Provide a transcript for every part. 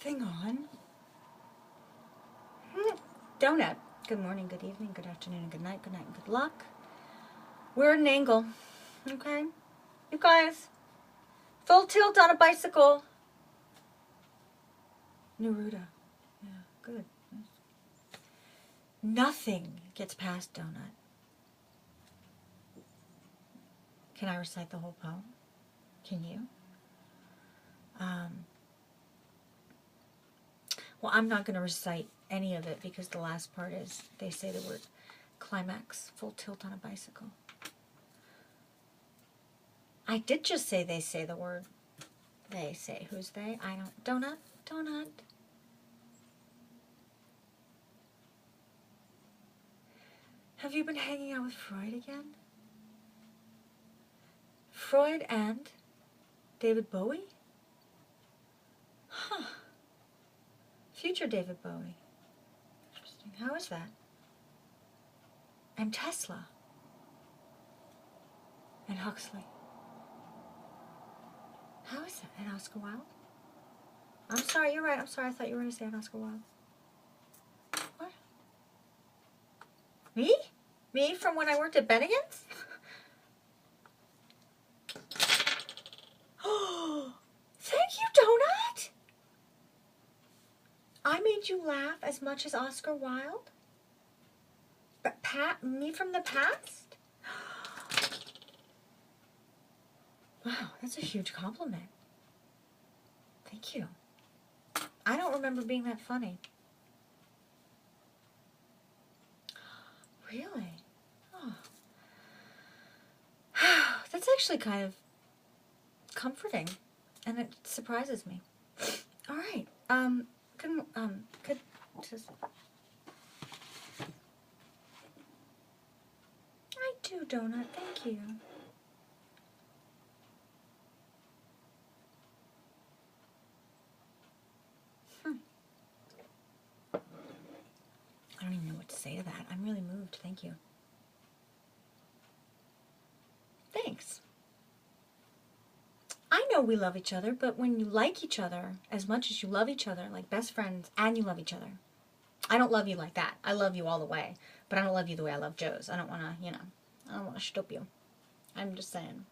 thing on? Donut. Good morning, good evening, good afternoon, and good night, and good luck. We're at an angle, okay? You guys, full tilt on a bicycle. Neruda. Yeah, good. Nothing gets past Donut. Can I recite the whole poem? Can you? Well, I'm not going to recite any of it because the last part is, they say the word climax, full tilt on a bicycle. I did just say they say the word. They say. Who's they? I don't. Donut? Donut? Have you been hanging out with Freud again? Freud and David Bowie? Huh. Future David Bowie. Interesting. How is that? And Tesla. And Huxley. How is that? And Oscar Wilde? I'm sorry, you're right. I'm sorry, I thought you were going to say an Oscar Wilde. What? Me? Me from when I worked at Bennigan's? Oh, thank you, Donut! I made you laugh as much as Oscar Wilde? But me from the past? Wow, that's a huge compliment. Thank you. I don't remember being that funny. Really? Oh. That's actually kind of comforting, and it surprises me. All right. Could just. I do, Donut. Thank you. I don't even know what to say to that. I'm really moved. Thank you. Thanks. I know we love each other, but when you like each other as much as you love each other, like best friends, and you love each other, I don't love you like that. I love you all the way, but I don't love you the way I love Joe's. I don't want to, I don't want to stoop you. I'm just saying.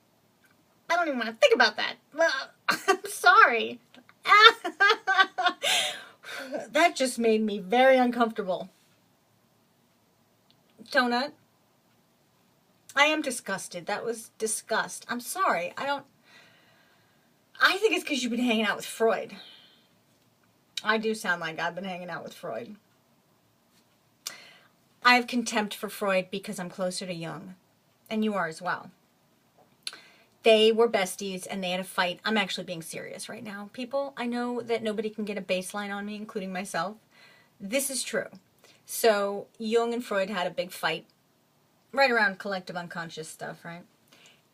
I don't even want to think about that. I'm sorry. That just made me very uncomfortable. Donut, I am disgusted. That was disgust. I'm sorry. I think it's because you've been hanging out with Freud. I do sound like I've been hanging out with Freud. I have contempt for Freud because I'm closer to Jung, and you are as well. They were besties, and they had a fight. I'm actually being serious right now. People, I know that nobody can get a baseline on me, including myself. This is true. So Jung and Freud had a big fight right around collective unconscious stuff, right?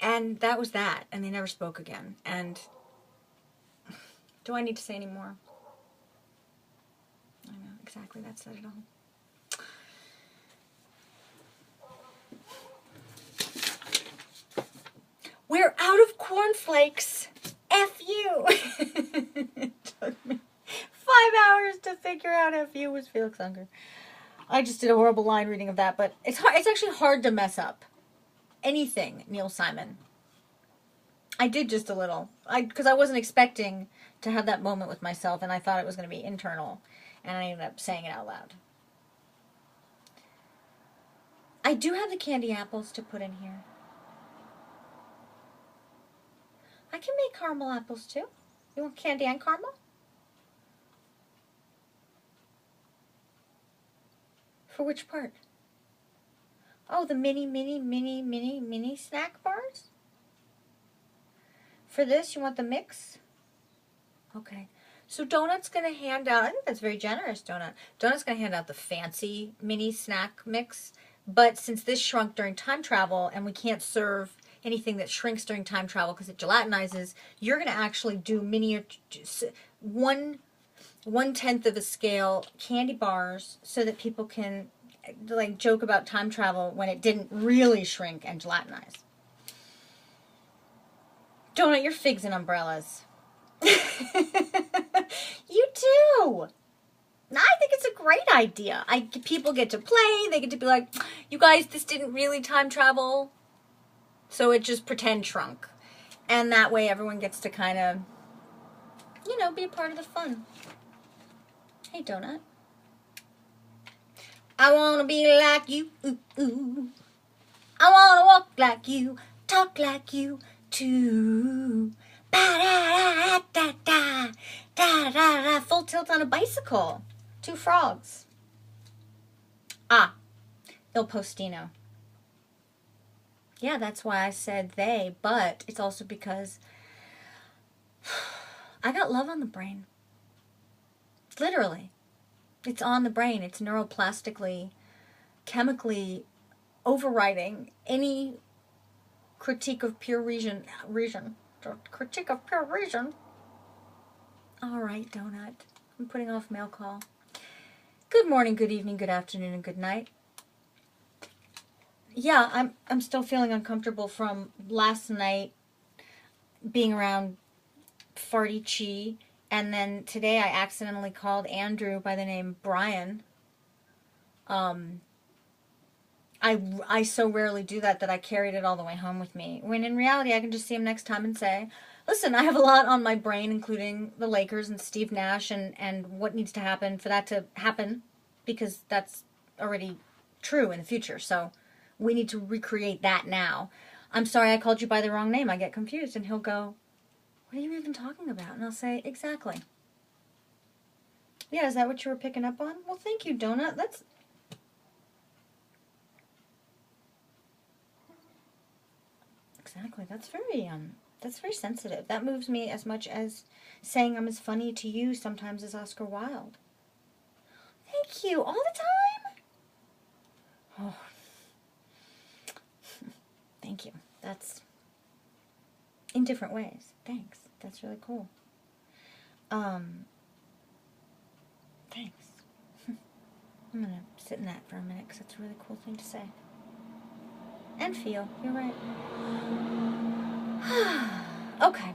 And that was that, and they never spoke again. And do I need to say any more? I know, exactly, that said it all. We're out of cornflakes. F you. It took me 5 hours to figure out F you was Felix Unger. I just did a horrible line reading of that, but it's hard. It's actually hard to mess up anything, Neil Simon. I did just a little, because I wasn't expecting to have that moment with myself, and I thought it was going to be internal, and I ended up saying it out loud. I do have the candy apples to put in here. I can make caramel apples too. You want candy and caramel? For which part? Oh, the mini snack bars? For this, you want the mix? Okay. So Donut's going to hand out, I think that's very generous, Donut. Donut's going to hand out the fancy mini snack mix. But since this shrunk during time travel and we can't serve anything that shrinks during time travel because it gelatinizes, you're going to actually do mini 1/10 of a scale candy bars so that people can like joke about time travel when it didn't really shrink and gelatinize. Donut, your figs and umbrellas. You too. great idea. People get to play. They get to be like, you guys, this didn't really time travel. So it just pretend shrunk. And that way everyone gets to kind of, you know, be a part of the fun. Hey, Donut. I want to be like you. Ooh, ooh. I want to walk like you. Talk like you, too. Ba-da-da-da-da. Da-da-da-da. Full tilt on a bicycle. 2 frogs. Ah, Il Postino. Yeah, that's why I said they, but it's also because I got love on the brain. Literally. It's on the brain. It's neuroplastically, chemically overriding any critique of pure reason. Critique of pure reason. All right, Donut. I'm putting off mail call. Good morning, good evening, good afternoon, and good night. Yeah, I'm still feeling uncomfortable from last night being around Farty Chi, and then today I accidentally called Andrew by the name Brian. I so rarely do that I carried it all the way home with me. When in reality, I can just see him next time and say, listen, I have a lot on my brain, including the Lakers and Steve Nash and what needs to happen for that to happen, because that's already true in the future. So we need to recreate that now. I'm sorry I called you by the wrong name. I get confused. And he'll go, what are you even talking about? And I'll say, exactly. Yeah, is that what you were picking up on? Well, thank you, Donut. Exactly. That's very sensitive. That moves me as much as saying I'm as funny to you sometimes as Oscar Wilde. Thank you. All the time? Oh. Thank you. That's in different ways. Thanks. That's really cool. Thanks. I'm going to sit in that for a minute because it's a really cool thing to say. And feel. You're right. Okay.